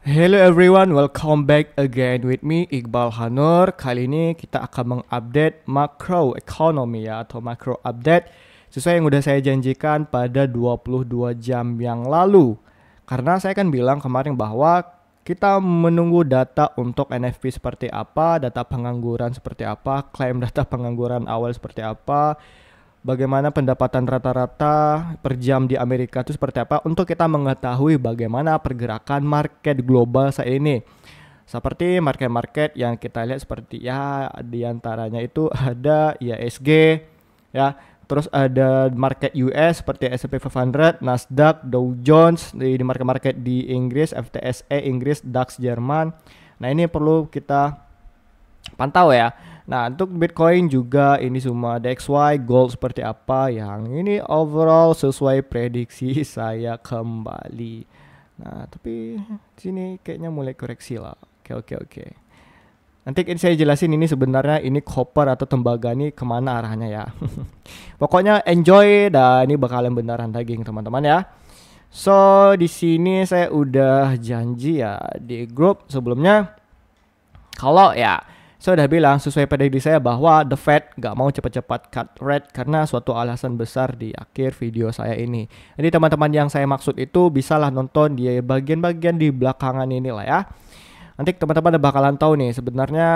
Hello everyone, welcome back again with me Iqbal Hanur. Kali ini kita akan mengupdate makro ekonomi ya, atau makro update sesuai yang udah saya janjikan pada 22 jam yang lalu. Karena saya kan bilang kemarin bahwa kita menunggu data untuk NFP seperti apa, data pengangguran seperti apa, klaim data pengangguran awal seperti apa, bagaimana pendapatan rata-rata per jam di Amerika itu seperti apa untuk kita mengetahui bagaimana pergerakan market global saat ini. Seperti market-market yang kita lihat seperti ya diantaranya itu ada IHSG ya, terus ada market US seperti S&P 500, Nasdaq, Dow Jones di market-market di Inggris, FTSE Inggris, DAX Jerman. Nah, ini perlu kita pantau ya. Nah, untuk Bitcoin juga ini semua DXY, gold seperti apa yang ini overall sesuai prediksi saya kembali. Nah, tapi sini kayaknya mulai koreksi lah. Oke. Nanti saya jelasin ini sebenarnya ini copper atau tembaga ini kemana arahnya ya. Pokoknya enjoy dan ini bakalan beneran daging teman-teman ya. So, di sini saya udah janji ya di grup sebelumnya kalau ya saya udah bilang sesuai prediksi saya bahwa The Fed gak mau cepat-cepat cut rate karena suatu alasan besar di akhir video saya ini. Jadi teman-teman yang saya maksud itu bisalah nonton di bagian-bagian di belakangan ini lah ya. Nanti teman-teman bakalan tahu nih sebenarnya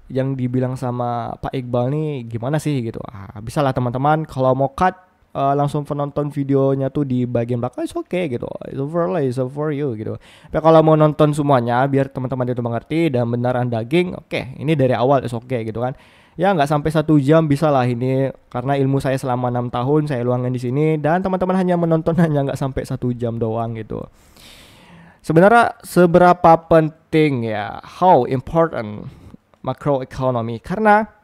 yang dibilang sama Pak Iqbal nih gimana sih gitu. Bisalah teman-teman kalau mau cut langsung penonton videonya tuh di bagian belakang, it's okay gitu, it's over lah, it's over you gitu. Tapi kalau mau nonton semuanya biar teman-teman itu mengerti dan beneran daging, oke, ini dari awal it's okay gitu kan. Ya nggak sampai 1 jam bisa lah ini karena ilmu saya selama 6 tahun saya luangkan di sini dan teman-teman hanya menonton hanya nggak sampai 1 jam doang gitu. Sebenarnya seberapa penting ya, how important macro economy, karena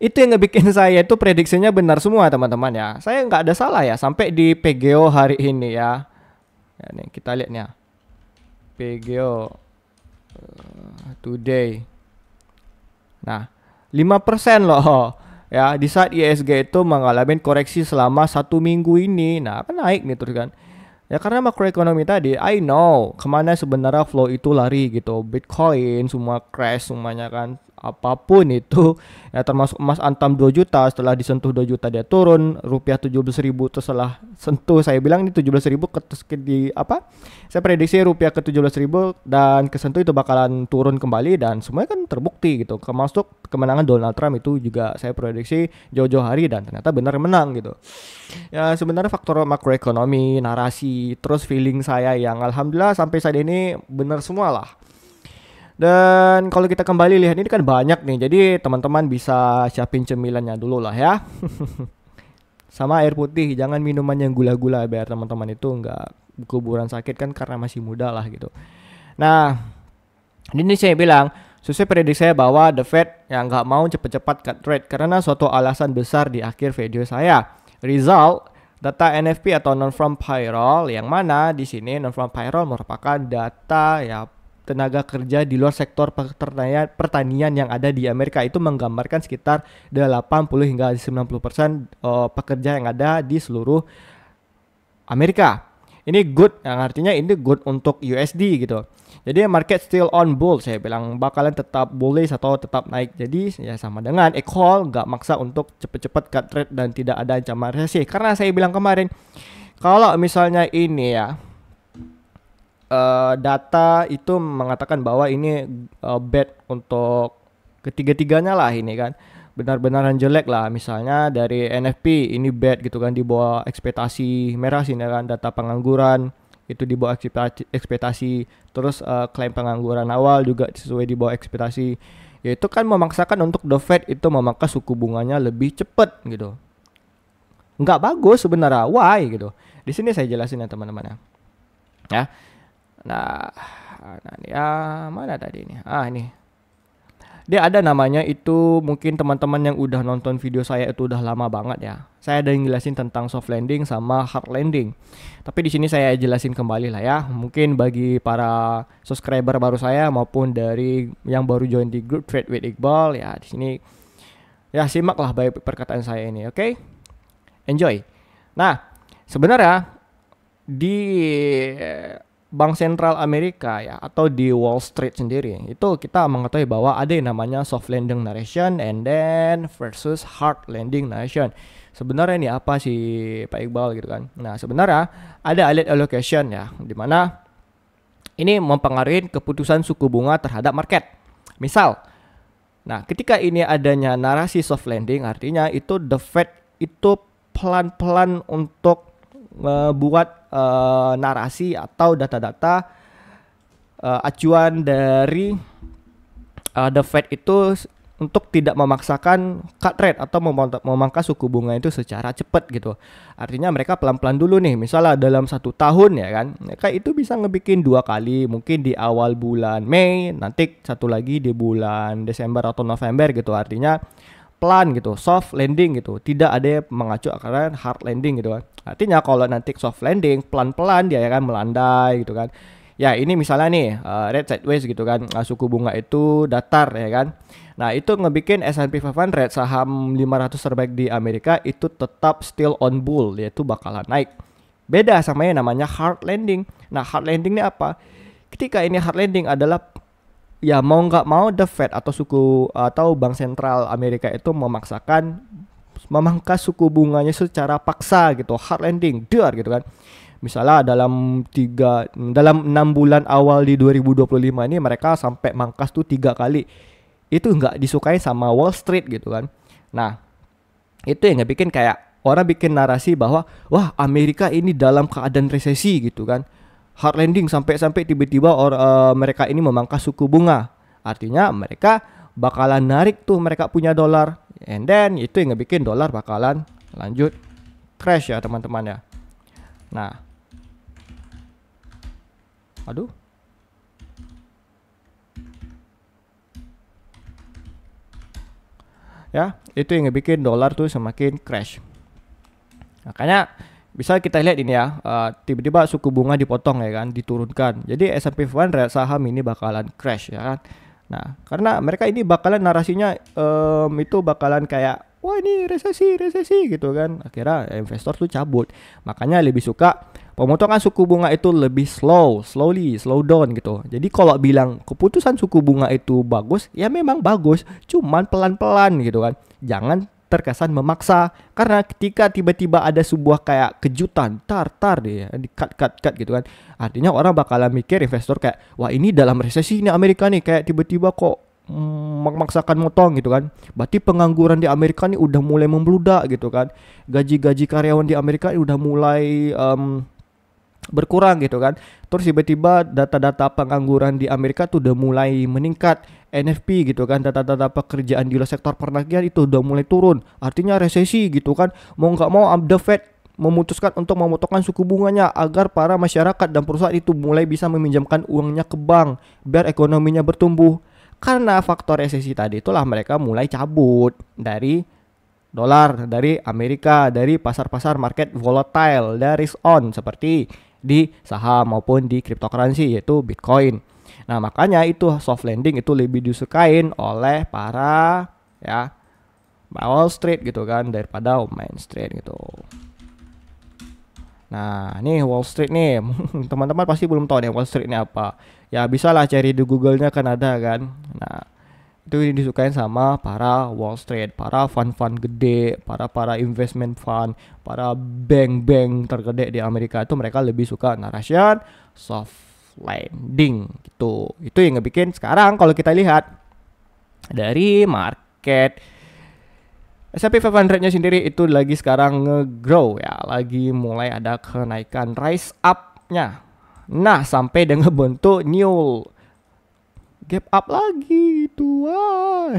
itu yang ngebikin saya itu prediksinya benar semua teman-teman ya. Saya nggak ada salah ya sampai di PGO hari ini ya. Ya nih kita lihat nih ya. PGO today. Nah, 5% loh. Ya, di saat ISG itu mengalami koreksi selama 1 minggu ini. Nah, kan naik nih terus kan. Ya karena makroekonomi tadi, I know kemana sebenarnya flow itu lari gitu. Bitcoin semua crash semuanya kan. Apapun itu ya termasuk emas antam 2 juta setelah disentuh 2 juta dia turun, rupiah 17.000 setelah sentuh saya bilang ini 17.000 ke di apa? Saya prediksi rupiah ke 17.000 dan kesentuh itu bakalan turun kembali dan semuanya kan terbukti gitu. Termasuk kemenangan Donald Trump itu juga saya prediksi jauh-jauh hari dan ternyata benar menang gitu. Ya sebenarnya faktor makroekonomi, narasi, terus feeling saya yang alhamdulillah sampai saat ini benar semua lah. Dan kalau kita kembali lihat ini kan banyak nih. Jadi teman-teman bisa siapin cemilannya dulu lah ya. Sama air putih, jangan minuman yang gula-gula biar teman-teman itu nggak kuburan sakit kan karena masih muda lah gitu. Nah, ini saya bilang sesuai prediksi saya bahwa The Fed yang nggak mau cepet-cepat cut rate karena suatu alasan besar di akhir video saya. Result data NFP atau non-farm payroll yang mana di sini non-farm payroll merupakan data ya tenaga kerja di luar sektor pertanian yang ada di Amerika itu menggambarkan sekitar 80 hingga 90% pekerja yang ada di seluruh Amerika. Ini good, yang artinya ini good untuk USD gitu. Jadi market still on bull, saya bilang bakalan tetap bullish atau tetap naik. Jadi ya sama dengan call nggak maksa untuk cepet-cepet cut rate dan tidak ada ancaman resesi. Karena saya bilang kemarin kalau misalnya ini ya data itu mengatakan bahwa ini bad untuk ketiga-tiganya lah ini kan. Benar-benaran jelek lah, misalnya dari NFP ini bad gitu kan, di bawah ekspektasi, merah sini kan data pengangguran itu di bawah ekspektasi, terus klaim pengangguran awal juga sesuai di bawah ekspektasi, yaitu kan memaksakan untuk The Fed itu memangkas suku bunganya lebih cepat gitu. Nggak bagus sebenarnya, why gitu. Di sini saya jelasin ya teman-teman ya. Ya. Nah, ya mana tadi ini? Ini. Dia ada namanya itu, mungkin teman-teman yang udah nonton video saya itu udah lama banget ya. Saya ada yang jelasin tentang soft landing sama hard landing. Tapi di sini saya jelasin kembali lah ya. Mungkin bagi para subscriber baru saya maupun dari yang baru join di grup Trade with Iqbal ya, di sini ya simaklah baik perkataan saya ini, oke? Enjoy. Nah, sebenarnya di Bank Sentral Amerika ya atau di Wall Street sendiri itu kita mengetahui bahwa ada yang namanya soft landing narration and then versus hard landing narration. Sebenarnya ini apa sih Pak Iqbal gitu kan? Nah sebenarnya ada alert allocation ya, di mana ini mempengaruhi keputusan suku bunga terhadap market. Misal, nah ketika ini adanya narasi soft landing, artinya itu the Fed itu pelan-pelan untuk membuat narasi atau data-data acuan dari the Fed itu untuk tidak memaksakan cut rate atau memangkas suku bunga itu secara cepat gitu. Artinya mereka pelan-pelan dulu nih. Misalnya dalam 1 tahun ya kan, mereka itu bisa ngebikin 2 kali, mungkin di awal bulan Mei, nanti satu lagi di bulan Desember atau November gitu. Artinya pelan gitu, soft landing gitu, tidak ada yang mengacu akan hard landing gitu kan. Artinya kalau nanti soft landing pelan-pelan dia akan melandai gitu kan. Ya ini misalnya nih rate sideways gitu kan, suku bunga itu datar ya kan. Nah itu ngebikin S&P 500 saham 500 terbaik di Amerika itu tetap still on bull, yaitu bakalan naik. Beda sama yang namanya hard landing. Nah hard landing ini apa? Ketika ini hard landing adalah ya mau nggak mau the Fed atau suku atau Bank Sentral Amerika itu memaksakan memangkas suku bunganya secara paksa gitu, hard landing, dar gitu kan. Misalnya dalam 6 bulan awal di 2025 ini mereka sampai mangkas tuh 3 kali. Itu nggak disukai sama Wall Street gitu kan. Nah itu yang bikin kayak orang bikin narasi bahwa wah Amerika ini dalam keadaan resesi gitu kan. Hard landing sampai tiba-tiba mereka ini memangkas suku bunga. Artinya mereka bakalan narik tuh mereka punya dolar. And then itu yang bikin dolar bakalan lanjut crash ya teman-teman ya. Nah, aduh. Ya, itu yang bikin dolar tuh semakin crash. Makanya bisa kita lihat ini ya, tiba-tiba suku bunga dipotong ya kan, diturunkan. Jadi S&P 500 saham ini bakalan crash ya kan. Nah, karena mereka ini bakalan narasinya itu bakalan kayak wah ini resesi gitu kan. Akhirnya investor tuh cabut. Makanya lebih suka pemotongan suku bunga itu lebih slow down gitu. Jadi kalau bilang keputusan suku bunga itu bagus, ya memang bagus, cuman pelan-pelan gitu kan. Jangan terkesan memaksa, karena ketika tiba-tiba ada sebuah kayak kejutan, tar deh, di cut gitu kan. Artinya orang bakalan mikir, investor kayak, wah ini dalam resesi ini Amerika nih, kayak tiba-tiba kok memaksakan motong gitu kan. Berarti pengangguran di Amerika nih udah mulai membludak gitu kan. Gaji-gaji karyawan di Amerika udah mulai berkurang gitu kan. Terus tiba-tiba data-data pengangguran di Amerika tuh udah mulai meningkat. NFP gitu kan, data-data pekerjaan di sektor perdagangan itu udah mulai turun. Artinya resesi gitu kan. Mau nggak mau the Fed memutuskan untuk memotongkan suku bunganya agar para masyarakat dan perusahaan itu mulai bisa meminjamkan uangnya ke bank biar ekonominya bertumbuh. Karena faktor resesi tadi itulah mereka mulai cabut dari dolar, dari Amerika, dari pasar-pasar market volatile, dari risk on seperti di saham maupun di cryptocurrency yaitu Bitcoin. Nah makanya itu soft landing itu lebih disukain oleh para ya Wall Street gitu kan daripada Main Street gitu. Nah nih Wall Street nih teman-teman pasti belum tahu nih Wall Street ini apa. Ya bisa lah cari di Google-nya kan ada kan. Nah itu disukain sama para Wall Street, para fund-fund gede, para investment fund, para bank-bank tergede di Amerika itu mereka lebih suka narasian soft landing gitu. Itu yang ngebikin sekarang kalau kita lihat dari market S&P 500-nya sendiri itu lagi sekarang nge-grow ya, lagi mulai ada kenaikan rise up-nya. Nah, sampai dengan bentuk new gap up lagi itu. Wah.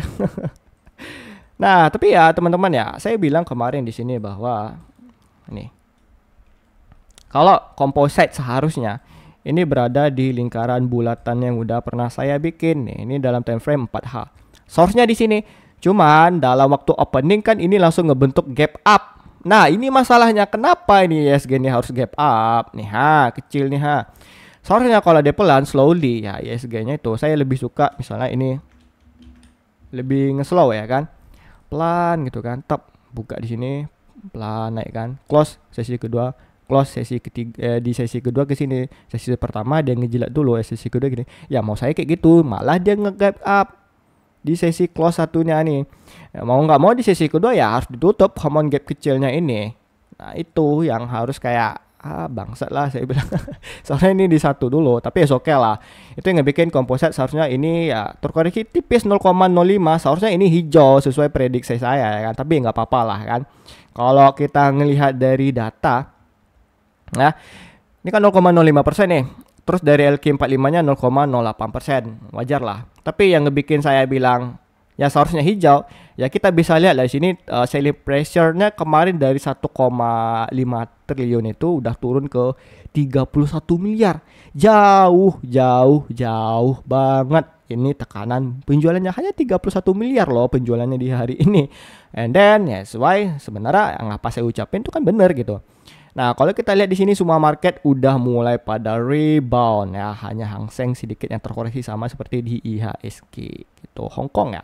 Nah, tapi ya teman-teman ya, saya bilang kemarin di sini bahwa ini kalau composite seharusnya ini berada di lingkaran bulatan yang udah pernah saya bikin nih. Ini dalam time frame 4H. Source-nya di sini. Cuman dalam waktu opening kan ini langsung ngebentuk gap up. Nah, ini masalahnya kenapa ini ISG ini harus gap up? Nih kecil nih Source-nya kalau dia pelan slowly ya ISG-nya itu saya lebih suka misalnya ini lebih nge-slow ya kan. Pelan gitu kan. Buka di sini, pelan naik kan. Close sesi kedua close sesi ketiga, di sesi kedua ke sini. Sesi pertama dia ngejilat dulu, sesi kedua gini. Ya mau saya kayak gitu, malah dia nge-gap up di sesi close satunya nih. Ya, mau nggak mau di sesi kedua ya harus ditutup common gap kecilnya ini. Nah itu yang harus kayak bangsat lah saya bilang. Soalnya ini di satu dulu, tapi ya oke lah. Itu yang ngebikin komposit seharusnya ini ya terkoreksi tipis 0,05. Seharusnya ini hijau sesuai prediksi saya ya kan. Tapi nggak apa-apa lah kan. Kalau kita ngelihat dari data, nah ini kan 0,05% nih. Terus dari LQ45-nya 0,08%. Wajar lah. Tapi yang ngebikin saya bilang ya seharusnya hijau, ya kita bisa lihat dari sini selling pressure-nya kemarin dari 1,5 triliun itu udah turun ke 31 miliar. Jauh banget. Ini tekanan penjualannya hanya 31 miliar loh penjualannya di hari ini. And then yes, why sebenarnya yang apa saya ucapin itu kan bener gitu. Nah, kalau kita lihat di sini semua market udah mulai pada rebound ya, hanya Hang Seng sedikit yang terkoreksi sama seperti di IHSG gitu, Hong Kong ya.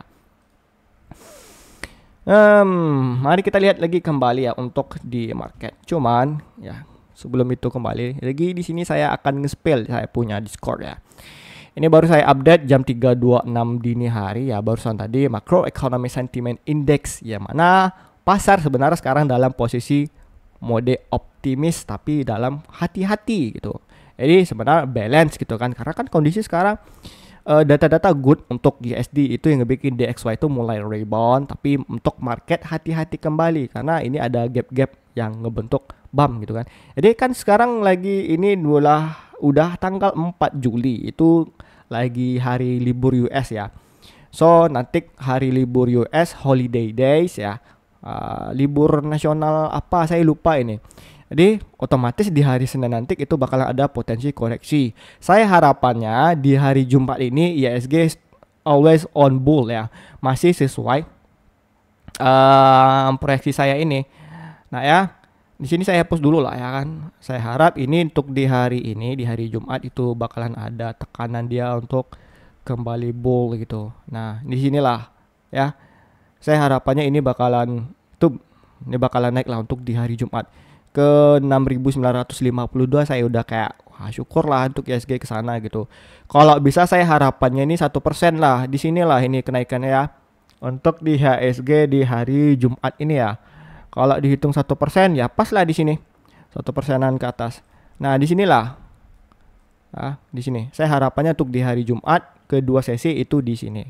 Mari kita lihat lagi kembali ya untuk di market. Cuman ya sebelum itu kembali lagi di sini saya akan nge-spill saya punya Discord ya. Ini baru saya update jam 3.26 dini hari ya, barusan tadi macroeconomy sentiment index yang mana pasar sebenarnya sekarang dalam posisi mode optimis tapi dalam hati-hati gitu. Jadi sebenarnya balance gitu kan, karena kan kondisi sekarang data-data good untuk USD itu yang ngebikin DXY itu mulai rebound, tapi untuk market hati-hati kembali karena ini ada gap-gap yang ngebentuk BAM gitu kan. Jadi kan sekarang lagi ini udah tanggal 4 Juli itu lagi hari libur US ya. So nanti hari libur US holiday days ya. Libur nasional apa saya lupa ini. Jadi otomatis di hari Senin nanti itu bakalan ada potensi koreksi. Saya harapannya di hari Jumat ini IHSG always on bull ya, masih sesuai proyeksi saya ini. Nah ya, di sini saya hapus dulu lah ya kan. Saya harap ini untuk di hari ini, di hari Jumat itu bakalan ada tekanan dia untuk kembali bull gitu. Nah di sinilah ya. Saya harapannya ini bakalan naik lah untuk di hari Jumat ke 6.952. Saya udah kayak wah syukur lah untuk IHSG ke sana gitu. Kalau bisa saya harapannya ini 1% lah. Di sinilah ini kenaikannya ya. Untuk di IHSG di hari Jumat ini ya. Kalau dihitung 1% ya pas lah di sini. 1%-an ke atas. Nah, di sinilah. Di sini. Saya harapannya untuk di hari Jumat kedua sesi itu di sini.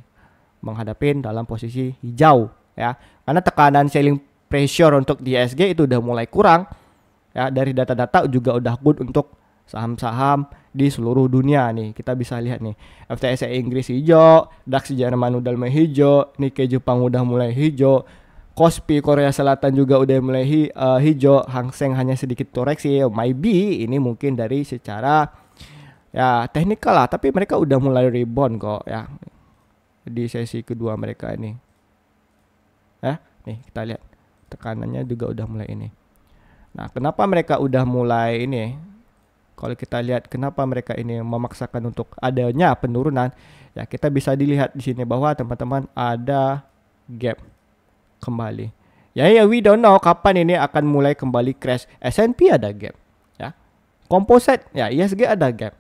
Menghadapin dalam posisi hijau ya, karena tekanan selling pressure untuk di IHSG itu udah mulai kurang ya, dari data-data juga udah good untuk saham-saham di seluruh dunia nih. Kita bisa lihat nih FTSE Inggris hijau, DAX Jerman udah mulai hijau, Nikkei Jepang udah mulai hijau, Kospi Korea Selatan juga udah mulai hijau, Hang Seng hanya sedikit koreksi. Maybe ini mungkin dari secara ya teknikal lah, tapi mereka udah mulai rebound kok ya di sesi kedua mereka ini. Nih kita lihat tekanannya juga udah mulai ini. Nah, kenapa mereka udah mulai ini? Kalau kita lihat kenapa mereka ini memaksakan untuk adanya penurunan, ya kita bisa dilihat di sini bahwa teman-teman ada gap kembali. Ya we don't know kapan ini akan mulai kembali crash. S&P ada gap, ya. Composite ya IHSG ada gap.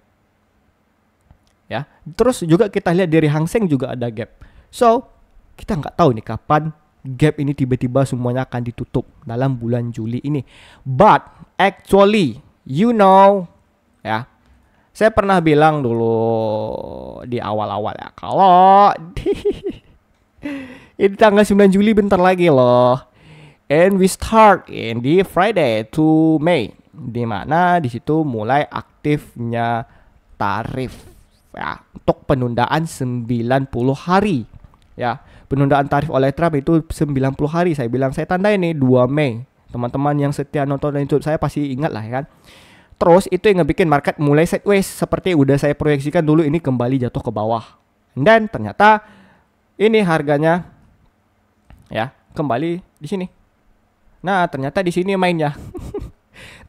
Ya, terus juga kita lihat dari Hang Seng juga ada gap. So, kita nggak tahu nih kapan gap ini tiba-tiba semuanya akan ditutup dalam bulan Juli ini. But actually, ya, saya pernah bilang dulu di awal-awal ya, kalau ini tanggal 9 Juli bentar lagi loh. And we start in di Friday to May, di mana di situ mulai aktifnya tarif. Ya, untuk penundaan 90 hari ya, penundaan tarif oleh Trump itu 90 hari. Saya bilang saya tandai nih 2 Mei. Teman-teman yang setia nonton YouTube saya pasti ingat lah ya kan. Terus itu yang ngebikin market mulai sideways seperti udah saya proyeksikan dulu, ini kembali jatuh ke bawah. Dan ternyata ini harganya ya kembali di sini. Nah, ternyata di sini mainnya.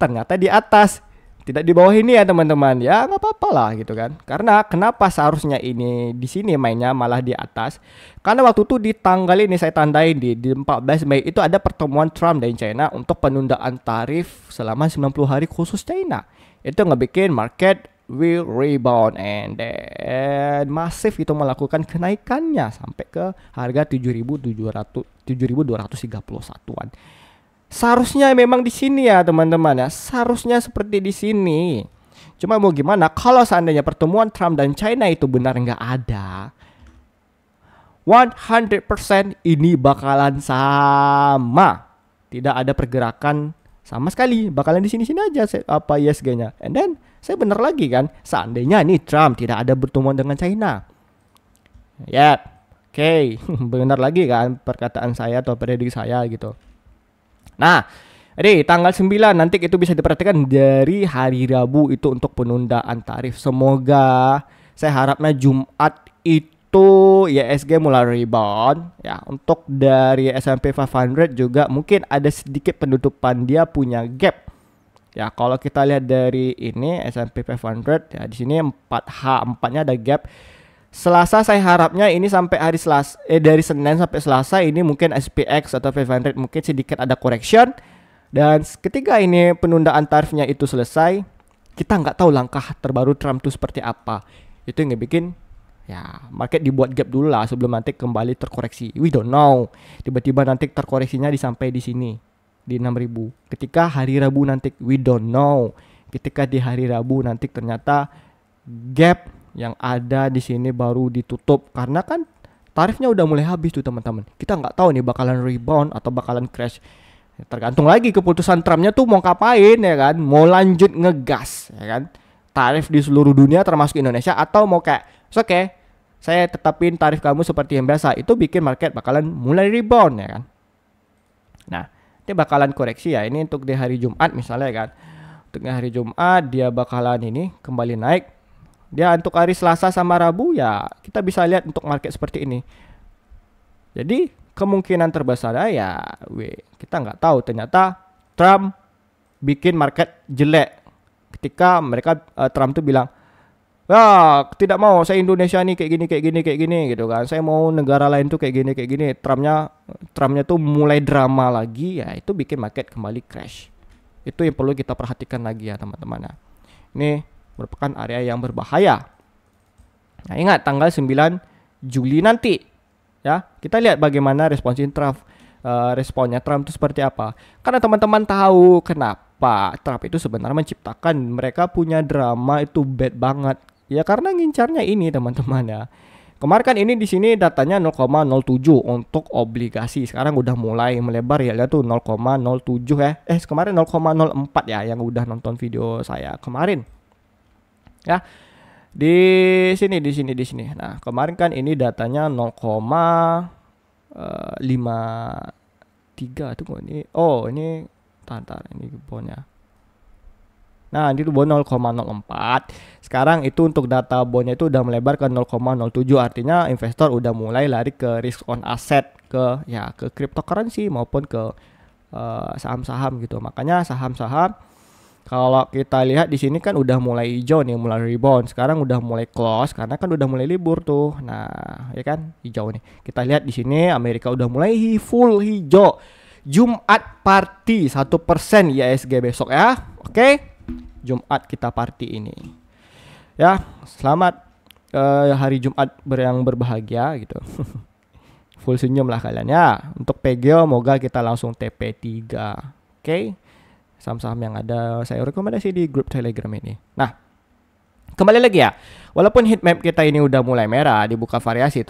Ternyata di atas. Tidak di bawah ini ya teman-teman, ya nggak apa-apa lah gitu kan. Karena kenapa seharusnya ini di sini mainnya malah di atas? Karena waktu itu di tanggal ini saya tandain di 14 Mei itu ada pertemuan Trump dan China untuk penundaan tarif selama 90 hari khusus China. Itu ngebikin market will rebound and then masif itu melakukan kenaikannya sampai ke harga 7.231-an. Seharusnya memang di sini ya teman-teman ya. Seharusnya seperti di sini. Cuma mau gimana kalau seandainya pertemuan Trump dan China itu benar nggak ada, 100% ini bakalan sama. Tidak ada pergerakan sama sekali. Bakalan di sini-sini aja apa ISG-nya. And then saya benar lagi kan. Seandainya nih Trump tidak ada pertemuan dengan China. Ya, oke. Benar lagi kan perkataan saya atau prediksi saya gitu. Nah, jadi tanggal 9 nanti itu bisa diperhatikan dari hari Rabu itu untuk penundaan tarif. Semoga saya harapnya Jumat itu ISG mulai rebound ya. Untuk dari S&P 500 juga mungkin ada sedikit penutupan, dia punya gap. Ya, kalau kita lihat dari ini S&P 500 ya di sini 4H4-nya ada gap. Selasa saya harapnya ini sampai hari Selasa dari Senin sampai Selasa ini mungkin SPX atau 500 mungkin sedikit ada correction, dan ketika ini penundaan tarifnya itu selesai, kita nggak tahu langkah terbaru Trump itu seperti apa. Itu yang bikin ya market dibuat gap dulu lah sebelum nanti kembali terkoreksi. We don't know. Tiba-tiba nanti terkoreksinya sampai di sini di 6.000. Ketika hari Rabu nanti we don't know. Ketika di hari Rabu nanti ternyata gap yang ada di sini baru ditutup karena kan tarifnya udah mulai habis tuh teman-teman. Kita nggak tahu nih bakalan rebound atau bakalan crash. Tergantung lagi keputusan Trumpnya tuh mau ngapain ya kan. Mau lanjut ngegas ya kan tarif di seluruh dunia termasuk Indonesia, atau mau kayak oke, saya tetapin tarif kamu seperti yang biasa. Itu bikin market bakalan mulai rebound ya kan. Nah, dia bakalan koreksi ya. Ini untuk di hari Jumat misalnya kan. Untuk di hari Jumat dia bakalan ini kembali naik. Dia untuk hari Selasa sama Rabu ya kita bisa lihat untuk market seperti ini. Jadi kemungkinan terbesar ya kita nggak tahu, ternyata Trump bikin market jelek ketika mereka Trump tuh bilang ya tidak mau saya Indonesia nih kayak gini gitu kan, saya mau negara lain tuh kayak gini. Trumpnya tuh mulai drama lagi ya, itu bikin market kembali crash. Itu yang perlu kita perhatikan lagi ya teman-teman ya. Ini merupakan area yang berbahaya. Nah, ingat tanggal 9 Juli nanti ya, kita lihat bagaimana responnya Trump itu seperti apa. Karena teman-teman tahu kenapa Trump itu sebenarnya menciptakan, mereka punya drama itu bad banget. Ya karena ngincarnya ini teman-teman ya. Kemarin kan ini di sini datanya 0,07 untuk obligasi. Sekarang udah mulai melebar ya, lihat tuh 0,07 ya. Kemarin 0,04 ya yang udah nonton video saya kemarin. Ya, di sini. Nah, kemarin kan ini datanya 0,53 tuh kok ini. Oh, ini tantar ini bonnya. Nah, ini tuh bon 0,04. Sekarang itu untuk data bonnya itu udah melebar ke 0,07. Artinya investor udah mulai lari ke risk on asset, ke cryptocurrency maupun ke saham-saham gitu. Makanya saham-saham kalau kita lihat di sini kan udah mulai hijau nih, mulai rebound. Sekarang udah mulai close karena kan udah mulai libur tuh. Nah, ya kan hijau nih. Kita lihat di sini Amerika udah mulai full hijau. Jumat party 1% ISG besok ya. Oke. Jumat kita party ini. Ya, selamat hari Jumat yang berbahagia gitu. Full senyum lah kalian ya. Untuk PGO moga kita langsung TP3. Oke. Saham-saham yang ada saya rekomendasi di grup Telegram ini. Nah, kembali lagi ya. Walaupun heat map kita ini udah mulai merah, dibuka variasi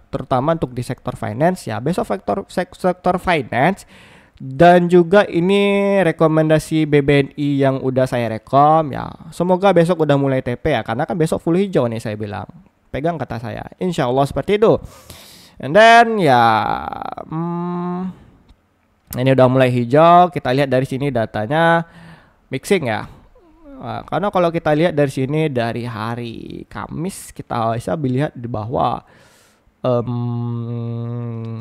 terutama untuk di sektor finance ya. Besok sektor finance dan juga ini rekomendasi BBNI yang udah saya rekom ya. Semoga besok udah mulai TP ya, karena kan besok full hijau nih saya bilang. Pegang kata saya. Insya Allah seperti itu. And then ya ini udah mulai hijau. Kita lihat dari sini datanya mixing ya. Karena kalau kita lihat dari sini dari hari Kamis kita bisa lihat di bawah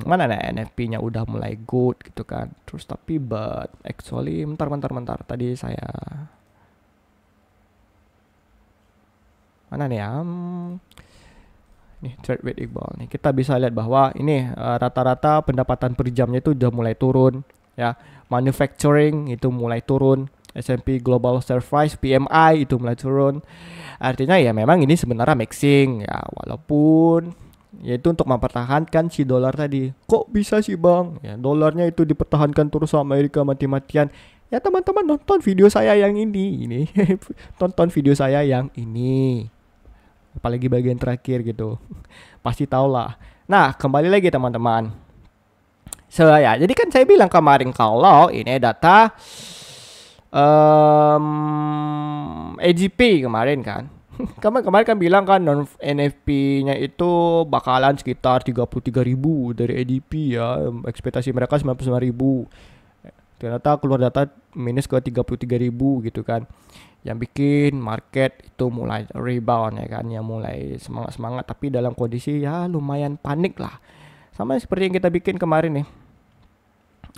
mana nih NFP-nya udah mulai good gitu kan. Terus tapi but actually bentar tadi saya Mana nih ya? Nih trade with Iqbal nih, kita bisa lihat bahwa ini rata-rata pendapatan per jamnya itu udah mulai turun ya. Manufacturing itu mulai turun, S&P Global Service PMI itu mulai turun. Artinya ya memang ini sebenarnya mixing ya, walaupun yaitu untuk mempertahankan si dolar tadi. Kok bisa sih bang? Ya dolarnya itu dipertahankan terus sama Amerika mati-matian. Ya teman-teman nonton video saya yang ini tonton video saya yang ini. Apalagi bagian terakhir gitu. Pasti tau lah. Nah, kembali lagi teman-teman. Ya, jadi kan saya bilang kemarin kalau ini data AGP kemarin kan. Kemarin kan bilang kan non NFP-nya itu bakalan sekitar 33.000 dari ADP ya. Ekspektasi mereka 99.000. Ternyata keluar data minus ke 33.000 gitu kan. Yang bikin market itu mulai rebound ya kan, yang mulai semangat-semangat tapi dalam kondisi ya lumayan panik lah. Sama seperti yang kita bikin kemarin nih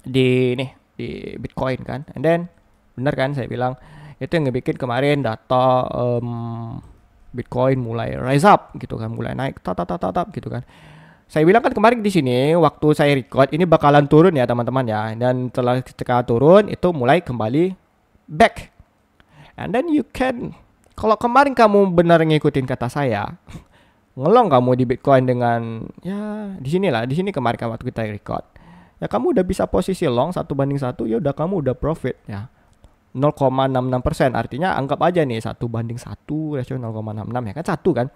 di Bitcoin kan. And then benar kan saya bilang itu yang ngebikin kemarin data Bitcoin mulai rise up gitu kan, mulai naik tatap gitu kan. Saya bilang kan kemarin di sini waktu saya record ini bakalan turun ya teman-teman ya, dan setelah ketika turun itu mulai kembali back. And then you can, kalau kemarin kamu benar ngikutin kata saya, ngelong kamu di Bitcoin dengan ya di sini kemarin waktu kita record, ya kamu udah bisa posisi long 1:1, ya udah kamu udah profit ya 0,66%. Artinya anggap aja nih 1:1 ratio 0,66 ya kan, satu kan.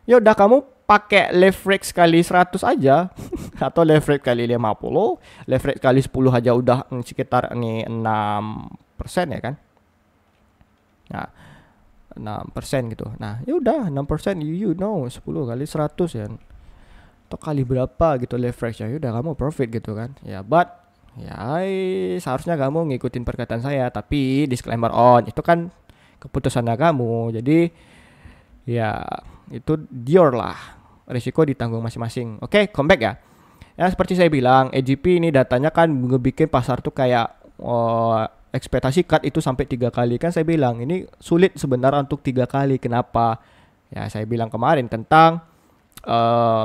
Ya udah kamu pakai leverage kali 100 aja atau leverage kali 50, leverage kali 10 aja udah sekitar nih 6% ya kan. Nah, 6% gitu. Nah, ya udah 6%, you know 10 kali 100 ya. Atau kali berapa gitu leverage ya, udah kamu profit gitu kan. Ya, but ya seharusnya kamu ngikutin perkataan saya, tapi disclaimer on, itu kan keputusannya kamu. Jadi ya itu your lah. Risiko ditanggung masing-masing. Oke, comeback ya. Ya seperti saya bilang, AGP ini datanya kan ngebikin pasar tuh kayak ekspektasi cut itu sampai 3 kali. Kan saya bilang ini sulit sebenarnya untuk 3 kali. Kenapa? Ya saya bilang kemarin tentang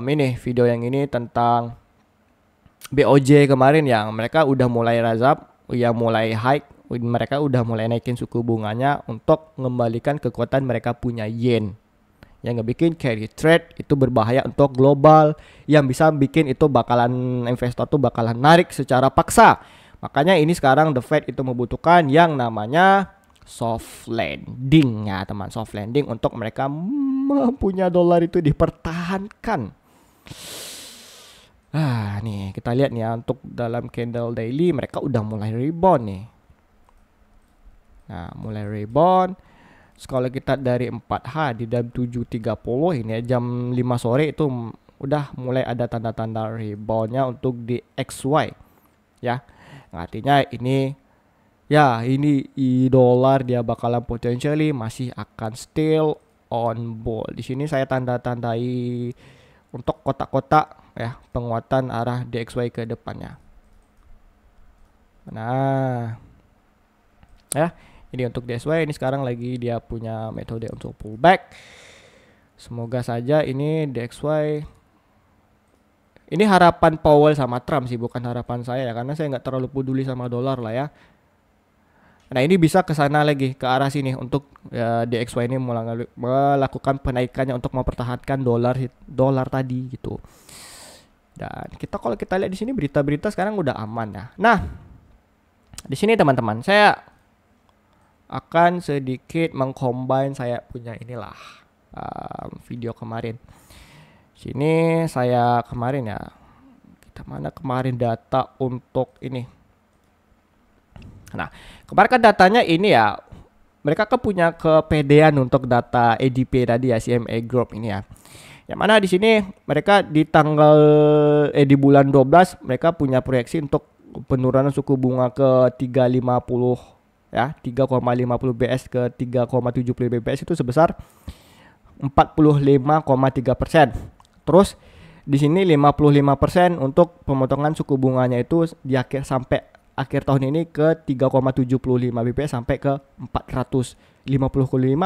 ini video yang ini tentang BOJ kemarin yang mereka udah mulai rise up, ya mulai hike, mereka udah mulai naikin suku bunganya untuk mengembalikan kekuatan mereka punya yen. Yang ngebikin carry trade itu berbahaya untuk global, yang bisa bikin itu bakalan investor tuh bakalan narik secara paksa. Makanya ini sekarang the Fed itu membutuhkan yang namanya soft landing ya teman, soft landing untuk mereka punya dolar itu dipertahankan. Nih kita lihat nih ya, untuk dalam candle daily mereka udah mulai rebound nih. Nah, mulai rebound. Kalau kita dari 4H di jam 7.30 ini ya, jam 5 sore itu udah mulai ada tanda-tanda reboundnya untuk di XY ya. Artinya ini ya ini dolar dia bakalan potentially masih akan still on bull. Di sini saya tanda-tandai untuk kotak-kotak ya penguatan arah DXY ke depannya. Nah, ya ini untuk DXY ini sekarang lagi dia punya metode untuk pullback. Semoga saja ini DXY. Ini harapan Powell sama Trump sih, bukan harapan saya ya, karena saya nggak terlalu peduli sama dolar lah ya. Nah ini bisa ke sana lagi, ke arah sini untuk ya, DXY ini melakukan penaikannya untuk mempertahankan dolar tadi gitu. Dan kalau kita lihat di sini berita-berita sekarang udah aman ya. Nah di sini teman-teman saya akan sedikit mengcombine saya punya inilah video kemarin. Sini saya kemarin ya, kita mana kemarin data untuk ini. Nah kemarin kan datanya ini ya, mereka kan punya kepedean untuk data ADP tadi ya, CME Group ini ya. Yang mana di sini mereka di tanggal di bulan 12 mereka punya proyeksi untuk penurunan suku bunga ke 3,50 ya, 3,50 BS ke 3,70 BPS itu sebesar 45,3%. Terus di sini 55% untuk pemotongan suku bunganya itu di sampai akhir tahun ini ke 3,75 BPS sampai ke 455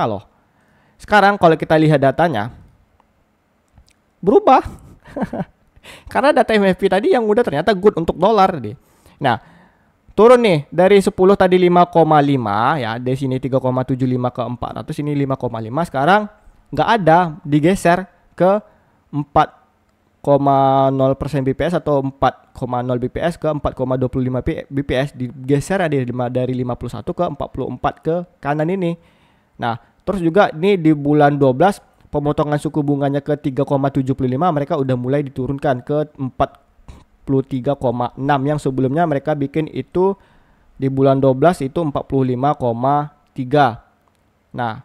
loh. Sekarang kalau kita lihat datanya berubah. Karena data MFP tadi yang udah ternyata good untuk dolar deh. Nah, turun nih dari 10 tadi 5,5 ya, dari sini 3,75 ke 400, ini 5,5, sekarang nggak ada, digeser ke 4,0% BPS atau 4,0 BPS ke 4,25 BPS, digeser dari 51 ke 44 ke kanan ini. Nah, terus juga ini di bulan 12 pemotongan suku bunganya ke 3,75, mereka udah mulai diturunkan ke 43,6 yang sebelumnya mereka bikin itu di bulan 12 itu 45,3. Nah,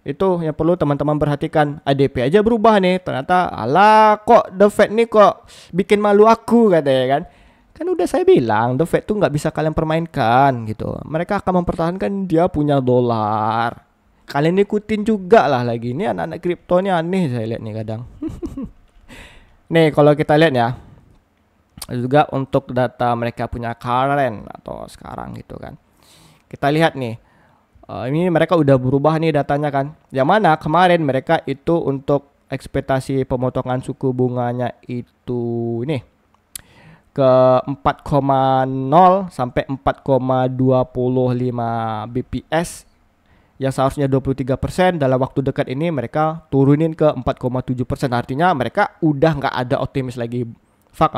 itu yang perlu teman-teman perhatikan. ADP aja berubah nih. Ternyata alah kok The Fed nih kok bikin malu aku katanya kan. Kan udah saya bilang The Fed tuh nggak bisa kalian permainkan gitu. Mereka akan mempertahankan dia punya dolar. Kalian ikutin juga lah lagi. Ini anak-anak kripto ini aneh saya lihat nih kadang. Nih kalau kita lihat ya. Juga untuk data mereka punya current atau sekarang gitu kan. Kita lihat nih. Ini mereka udah berubah nih datanya kan. Yang mana kemarin mereka itu untuk ekspektasi pemotongan suku bunganya itu nih ke 4,0 sampai 4,25 BPS. Yang seharusnya 23%, dalam waktu dekat ini mereka turunin ke 4,7%. Artinya mereka udah nggak ada optimis lagi. Fuck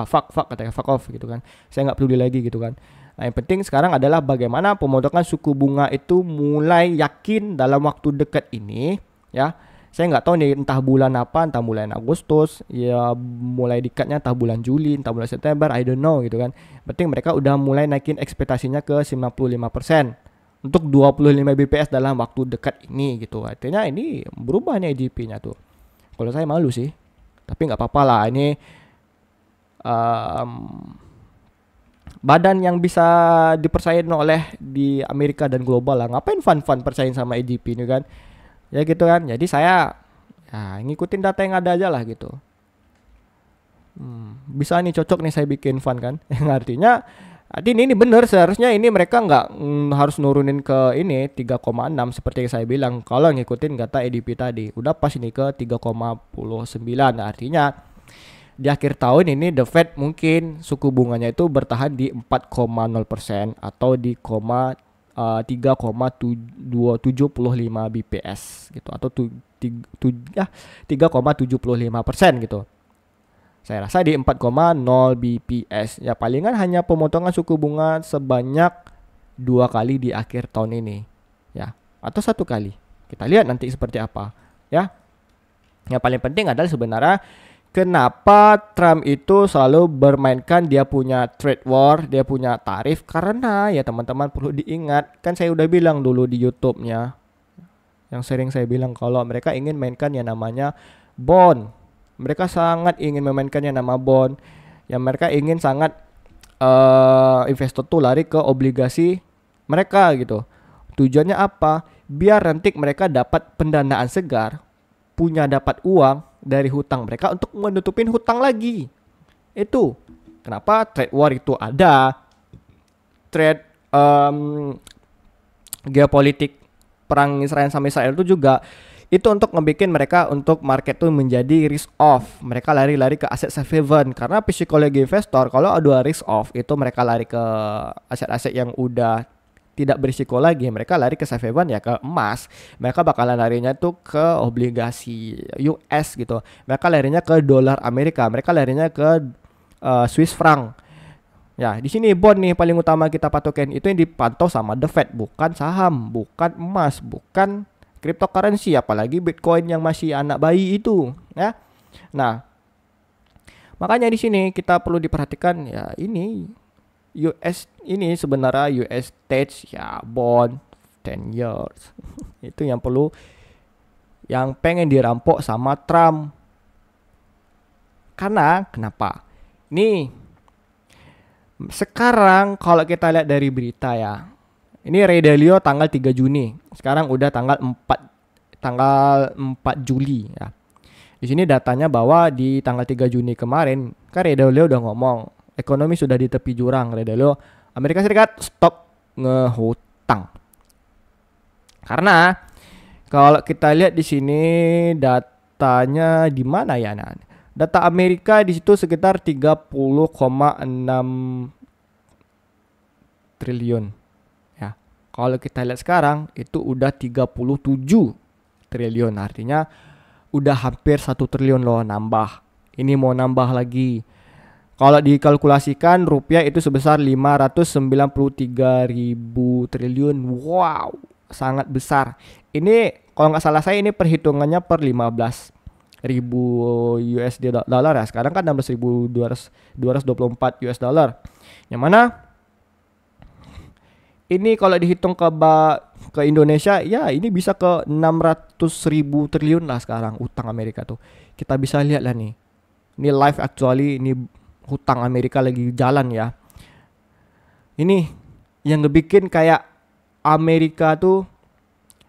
katanya, fuck off gitu kan. Saya nggak peduli lagi gitu kan. Nah, yang penting sekarang adalah bagaimana pemotongan suku bunga itu mulai yakin dalam waktu dekat ini ya. Saya nggak tahu nih entah bulan apa, entah bulan Agustus, ya mulai dekatnya entah bulan Juli, entah bulan September, I don't know gitu kan. Penting mereka udah mulai naikin ekspektasinya ke 95%. Untuk 25 BPS dalam waktu dekat ini gitu. Artinya ini berubah nih EGP-nya tuh. Kalau saya malu sih. Tapi nggak apa-apa lah. Ini badan yang bisa dipercayain oleh di Amerika dan global lah. Ngapain fun-fun percayain sama EGP ini kan. Ya gitu kan. Jadi saya ya, ngikutin data yang ada aja lah gitu. Bisa nih cocok nih saya bikin fun kan. Yang artinya ini bener, seharusnya ini mereka nggak harus nurunin ke ini 3,6 seperti yang saya bilang. Kalau ngikutin data EDP tadi udah pas ini ke 3,09. Nah, artinya di akhir tahun ini The Fed mungkin suku bunganya itu bertahan di 4,0% atau di 3,275 BPS gitu, atau 3,75% gitu. Saya rasa di 4,0 BPS. Ya palingan hanya pemotongan suku bunga sebanyak 2 kali di akhir tahun ini. Ya, atau 1 kali. Kita lihat nanti seperti apa, ya. Yang paling penting adalah sebenarnya kenapa Trump itu selalu bermainkan dia punya trade war, dia punya tarif, karena ya teman-teman perlu diingat, kan saya udah bilang dulu di YouTube-nya. Yang sering saya bilang kalau mereka ingin mainkan yang namanya bond. Mereka sangat ingin memainkan yang nama bond. Yang mereka ingin sangat investor tuh lari ke obligasi mereka gitu. Tujuannya apa? Biar nanti mereka dapat pendanaan segar, punya dapat uang dari hutang mereka untuk menutupin hutang lagi. Itu kenapa trade war itu ada. Trade geopolitik perang Israel sama Israel itu juga itu untuk ngebikin mereka untuk market tuh menjadi risk off. Mereka lari-lari ke aset safe haven. Karena psikologi investor kalau ada risk off itu mereka lari ke aset-aset yang udah tidak berisiko lagi. Mereka lari ke safe haven ya ke emas. Mereka bakalan larinya tuh ke obligasi US gitu. Mereka larinya ke dolar Amerika. Mereka larinya ke Swiss franc. Ya, di sini bond nih paling utama kita patokin. Itu yang dipantau sama The Fed, bukan saham, bukan emas, bukan cryptocurrency, apalagi Bitcoin yang masih anak bayi itu, ya. Nah, makanya di sini kita perlu diperhatikan ya ini US ini sebenarnya US stage ya bond 10 years. Itu yang perlu, yang pengen dirampok sama Trump. Karena kenapa? Nih sekarang kalau kita lihat dari berita ya. Ini Ray Dalio tanggal 3 Juni. Sekarang udah tanggal 4 Juli ya. Di sini datanya bahwa di tanggal 3 Juni kemarin kan Ray Dalio udah ngomong ekonomi sudah di tepi jurang. Ray Dalio, Amerika Serikat stop ngehutang. Karena Kalau kita lihat di sini datanya di mana ya? Nah, data Amerika di situ sekitar 30,6 triliun ya. Kalau kita lihat sekarang itu udah 37 triliun, artinya udah hampir 1 triliun loh nambah. Ini mau nambah lagi. Kalau dikalkulasikan rupiah itu sebesar 593 ribu triliun. Wow, sangat besar. Ini kalau nggak salah saya ini perhitungannya per 15 ribu USD dollar ya. Sekarang kan 16.224 US dollar. Yang mana ini kalau dihitung ke Indonesia ya ini bisa ke 600 ribu triliun lah sekarang utang Amerika tuh. Kita bisa lihat lah nih. Ini live actually, ini hutang Amerika lagi jalan ya. Ini yang ngebikin kayak Amerika tuh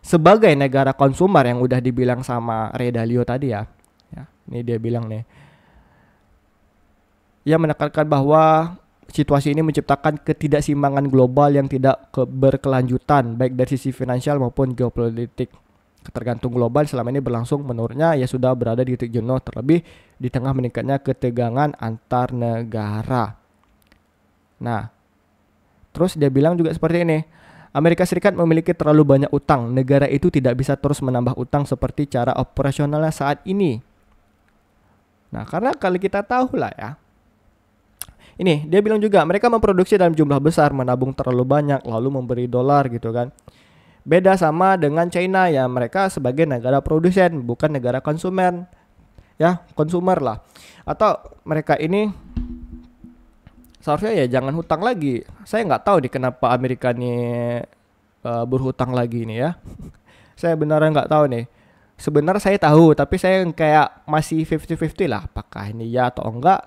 sebagai negara konsumer yang udah dibilang sama Ray Dalio tadi ya. Ini dia bilang nih. Ia menekankan bahwa situasi ini menciptakan ketidakseimbangan global yang tidak berkelanjutan baik dari sisi finansial maupun geopolitik. Ketergantungan global selama ini berlangsung menurutnya ya sudah berada di titik jenuh, terlebih di tengah meningkatnya ketegangan antar negara. Nah, terus dia bilang juga seperti ini. Amerika Serikat memiliki terlalu banyak utang. Negara itu tidak bisa terus menambah utang seperti cara operasionalnya saat ini. Nah, karena kalau kita tahu lah ya. Ini, dia bilang juga mereka memproduksi dalam jumlah besar, menabung terlalu banyak, lalu memberi dolar gitu kan. Beda sama dengan China ya, mereka sebagai negara produsen, bukan negara konsumen. Ya, konsumer lah. Atau mereka ini seharusnya ya jangan hutang lagi. Saya nggak tahu nih kenapa Amerika nih berhutang lagi nih ya. Saya beneran nggak tahu nih. Sebenarnya saya tahu, tapi saya kayak masih 50-50 lah. Apakah ini ya atau enggak?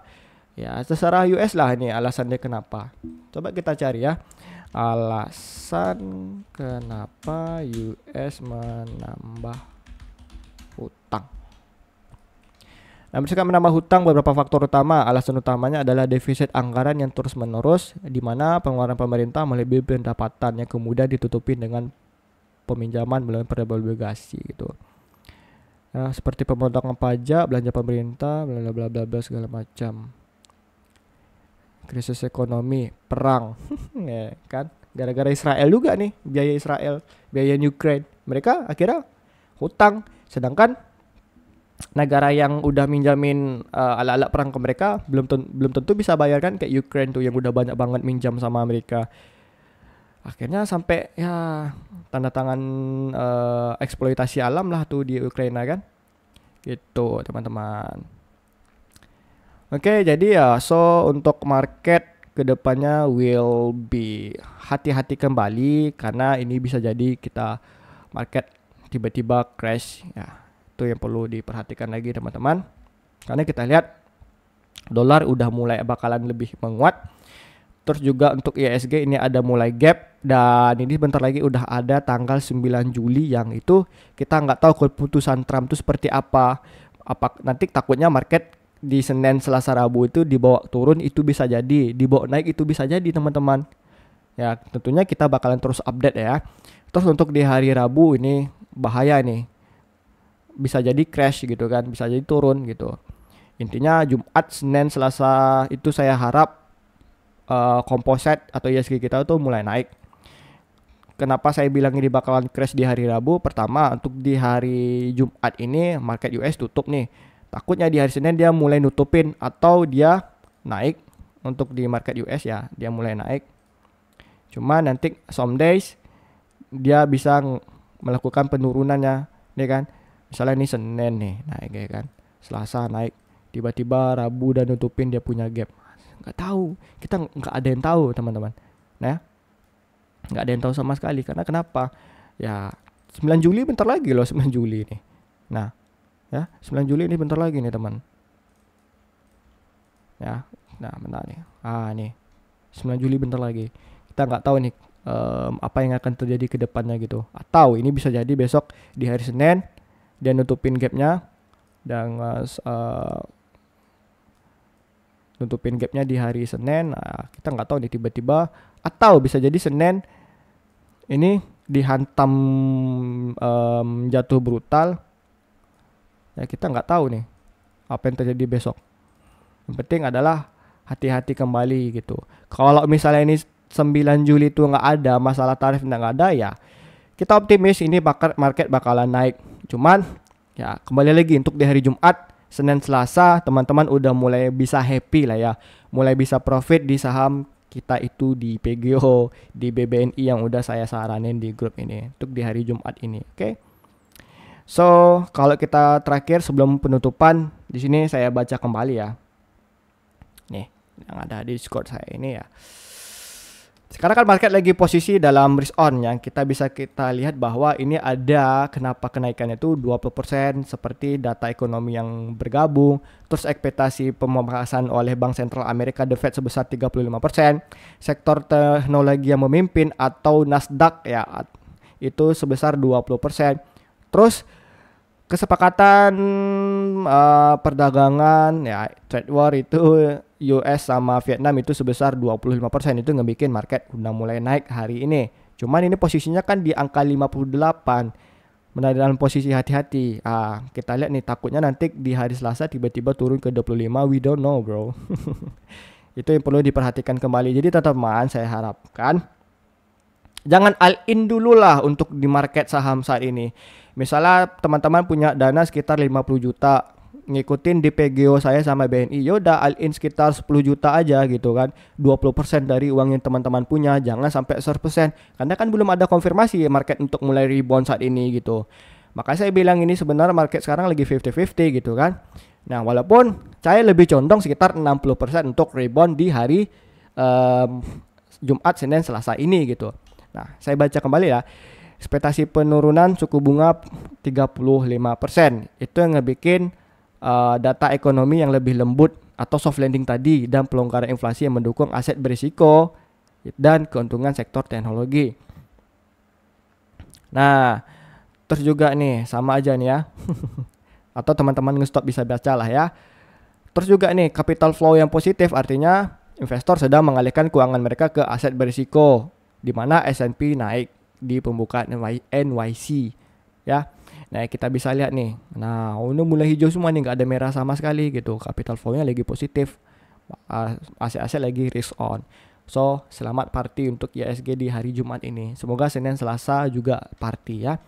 Ya terserah US lah ini alasannya kenapa. Coba kita cari ya. Alasan kenapa US menambah hutang. Nah, misalkan menambah hutang beberapa faktor utama. Alasan utamanya adalah defisit anggaran yang terus menerus, di mana pengeluaran pemerintah melebihi pendapatan yang kemudian ditutupin dengan peminjaman melalui perdagangan obligasi gitu. Nah, seperti pemotongan pajak, belanja pemerintah, bla bla bla bla segala macam. Krisis ekonomi, perang, ya kan? Gara-gara Israel juga nih, biaya Israel, biaya Ukraine. Mereka akhirnya hutang, sedangkan negara yang udah minjamin alat-alat perang ke mereka belum tentu bisa bayarkan kayak Ukraine tuh yang udah banyak banget minjam sama Amerika. Akhirnya sampai ya tanda tangan eksploitasi alam lah tuh di Ukraina kan. Gitu teman-teman. Oke, jadi ya so untuk market kedepannya will be hati-hati kembali karena ini bisa jadi kita market tiba-tiba crash ya. Itu yang perlu diperhatikan lagi teman-teman. Karena kita lihat dolar udah mulai bakalan lebih menguat. Terus juga untuk IHSG ini ada mulai gap dan ini bentar lagi udah ada tanggal 9 Juli yang itu kita nggak tahu keputusan Trump itu seperti apa. Nanti takutnya market di Senin, Selasa, Rabu itu dibawa turun itu bisa jadi, dibawa naik itu bisa jadi teman-teman. Ya tentunya kita bakalan terus update ya. Terus untuk di hari Rabu ini bahaya nih. Bisa jadi crash gitu kan, bisa jadi turun gitu. Intinya Jumat, Senin, Selasa itu saya harap composite atau IHSG kita tuh mulai naik. Kenapa saya bilang ini bakalan crash di hari Rabu? Pertama, untuk di hari Jumat ini market US tutup nih. Takutnya di hari Senin dia mulai nutupin atau dia naik. Untuk di market US ya, dia mulai naik. Cuma nanti some days dia bisa melakukan penurunannya, nih kan? Misalnya ini Senin nih naik ya kan, Selasa naik, tiba-tiba Rabu dan nutupin dia punya gap. Nggak tahu, kita nggak ada yang tahu teman-teman. Nah, nggak ada yang tahu sama sekali karena kenapa? Ya 9 Juli bentar lagi loh 9 Juli nih. Nah, ya 9 Juli ini bentar lagi nih teman. Ya, nah bentar nih. Nih 9 Juli bentar lagi. Kita nggak tahu nih apa yang akan terjadi ke depannya gitu. Atau ini bisa jadi besok di hari Senin dia nutupin gapnya dan nutupin gapnya di hari Senin. Nah, kita nggak tahu nih tiba-tiba atau bisa jadi Senin ini dihantam jatuh brutal, ya kita nggak tahu nih apa yang terjadi besok. Yang penting adalah hati-hati kembali gitu. Kalau misalnya ini 9 Juli itu nggak ada masalah tarif, nggak ada, ya kita optimis ini market bakalan naik. Cuman ya kembali lagi untuk di hari Jumat, Senin, Selasa teman-teman udah mulai bisa happy lah ya, mulai bisa profit di saham kita itu di PGO, di BBNI yang udah saya saranin di grup ini untuk di hari Jumat ini. Oke. So, kalau kita terakhir sebelum penutupan, di sini saya baca kembali ya. Nih, yang ada di Discord saya ini ya. Sekarang kan market lagi posisi dalam risk on, yang kita lihat bahwa ini ada kenapa kenaikannya itu 20% seperti data ekonomi yang bergabung, terus ekspektasi pemangkasan oleh Bank Sentral Amerika The Fed sebesar 35%, sektor teknologi yang memimpin atau Nasdaq ya itu sebesar 20%. Terus kesepakatan perdagangan ya trade war itu US sama Vietnam itu sebesar 25%, itu ngebikin market udah mulai naik hari ini. Cuman ini posisinya kan di angka 58, dalam posisi hati-hati. Kita lihat nih, takutnya nanti di hari Selasa tiba-tiba turun ke 25, we don't know bro. Itu yang perlu diperhatikan kembali. Jadi teman-teman, saya harapkan jangan all in dulu lah untuk di market saham saat ini. Misalnya teman-teman punya dana sekitar 50 juta, ngikutin di PGO saya sama BNI, yaudah all in sekitar 10 juta aja gitu kan. 20% dari uang yang teman-teman punya, jangan sampai 100%. Karena kan belum ada konfirmasi market untuk mulai rebound saat ini gitu. Makanya saya bilang ini sebenarnya market sekarang lagi 50-50 gitu kan. Nah, walaupun saya lebih condong sekitar 60% untuk rebound di hari Jumat, Senin, Selasa ini gitu. Nah, saya baca kembali ya. Ekspektasi penurunan suku bunga 35%. Itu yang ngebikin data ekonomi yang lebih lembut atau soft landing tadi, dan pelonggaran inflasi yang mendukung aset berisiko dan keuntungan sektor teknologi. Nah, terus juga nih sama aja nih ya. Atau teman-teman nge-stop bisa baca lah ya. Terus juga nih capital flow yang positif, artinya investor sedang mengalihkan keuangan mereka ke aset berisiko, di mana S&P naik di pembukaan NYC ya. Nah, kita bisa lihat nih. Nah, ini mulai hijau semua nih, nggak ada merah sama sekali gitu. Capital flow-nya lagi positif. Aset-aset lagi risk on. So, selamat party untuk IHSG di hari Jumat ini. Semoga Senin, Selasa juga party ya.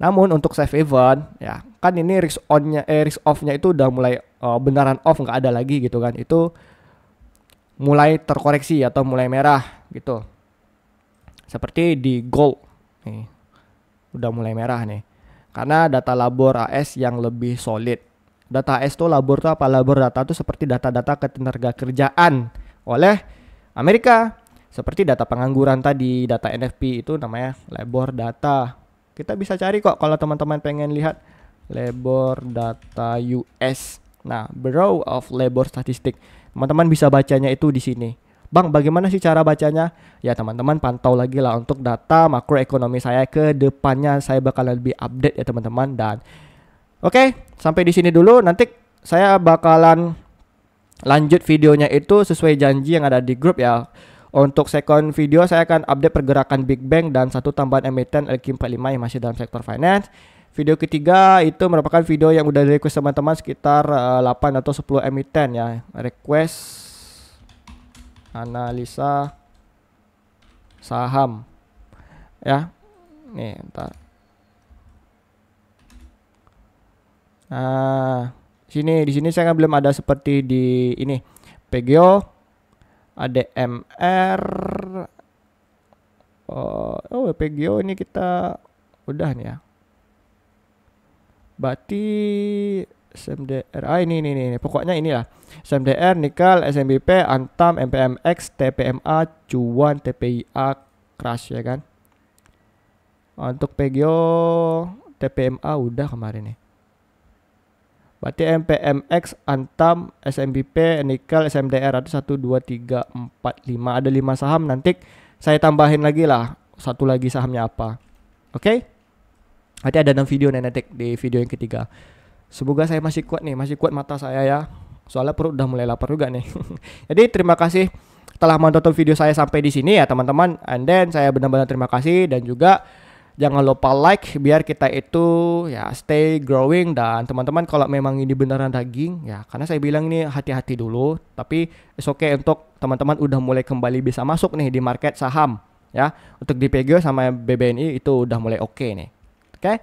Namun untuk safe haven ya, kan ini risk off-nya itu udah mulai beneran off, nggak ada lagi gitu kan. Itu mulai terkoreksi atau mulai merah gitu. Seperti di gold nih, udah mulai merah nih, karena data labor AS yang lebih solid. Data AS tuh labor tuh apa? Labor data tuh seperti data-data ketenagakerjaan oleh Amerika, seperti data pengangguran tadi, data NFP itu namanya labor data. Kita bisa cari kok kalau teman-teman pengen lihat labor data US. Nah, Bureau of Labor Statistics, teman-teman bisa bacanya itu di sini. Bang, bagaimana sih cara bacanya? Ya teman-teman pantau lagi lah untuk data makroekonomi saya ke depannya, saya bakal lebih update ya teman-teman. Dan oke, sampai di sini dulu. Nanti saya bakalan lanjut videonya itu sesuai janji yang ada di grup ya. Untuk second video saya akan update pergerakan Big Bang dan satu tambahan emiten LQ45 yang masih dalam sektor finance. Video ketiga itu merupakan video yang udah di request teman-teman sekitar 8 atau 10 emiten ya. Request analisa saham ya. Nih, ntar. Nah, di sini saya belum ada seperti di ini PGO, ADMR. PGO ini kita udah nih ya. Berarti SMDR, ini pokoknya inilah SMDR, Nikel, SMBP, Antam, MPMX, TPMA, Cuan, TPIA, Crash ya kan. Untuk PGO, TPMA udah kemarin nih. Berarti MPMX, Antam, SMBP, Nikel, SMDR ada 1, 2, 3, 4, 5. Ada 5 saham, nanti saya tambahin lagi lah satu lagi sahamnya apa. Oke? Nanti ada 6 video nanti di video yang ketiga. Semoga saya masih kuat nih, masih kuat mata saya ya. Soalnya perut udah mulai lapar juga nih. Jadi terima kasih telah menonton video saya sampai di sini ya teman-teman. And then saya benar-benar terima kasih, dan juga Jangan lupa like biar kita itu ya stay growing. Dan teman-teman kalau memang ini beneran daging ya, karena saya bilang ini hati-hati dulu, tapi it's okay untuk teman-teman udah mulai kembali bisa masuk nih di market saham ya. Untuk di PGO sama BBNI itu udah mulai oke nih. Oke.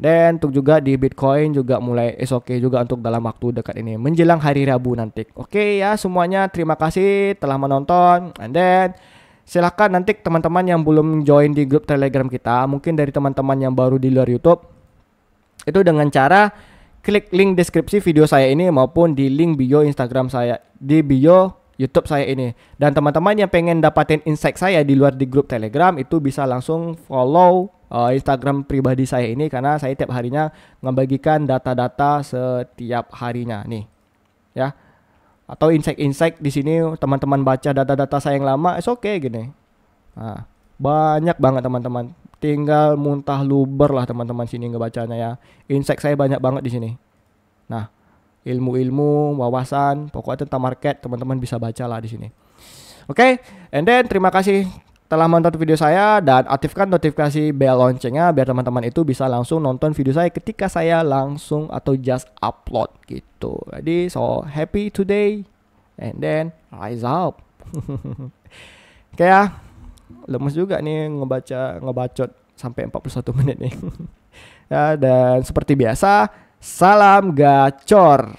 Dan untuk juga di Bitcoin juga mulai is okay juga untuk dalam waktu dekat ini menjelang hari Rabu nanti. Oke ya semuanya, terima kasih telah menonton. And then silakan nanti teman-teman yang belum join di grup Telegram kita, mungkin dari teman-teman yang baru di luar YouTube, itu dengan cara klik link deskripsi video saya ini maupun di link bio Instagram saya, di bio YouTube saya ini. Dan teman-teman yang pengen dapatin insight saya di luar di grup Telegram itu bisa langsung follow Instagram pribadi saya ini, karena saya tiap harinya ngebagikan data-data setiap harinya nih ya. Atau insight-insight di sini teman-teman baca data-data saya yang lama, oke gini. Nah, banyak banget teman-teman. Tinggal muntah luber lah teman-teman sini ngebacanya ya. Insight saya banyak banget di sini. Nah, ilmu-ilmu, wawasan, pokoknya tentang market teman-teman bisa baca lah di sini. Oke, and then terima kasih telah menonton video saya, dan aktifkan notifikasi bell loncengnya biar teman-teman itu bisa langsung nonton video saya ketika saya langsung atau just upload gitu. Jadi so happy today and then rise up. Oke ya, lemes juga nih ngebacot sampai 41 menit nih. Ya, dan seperti biasa, salam gacor.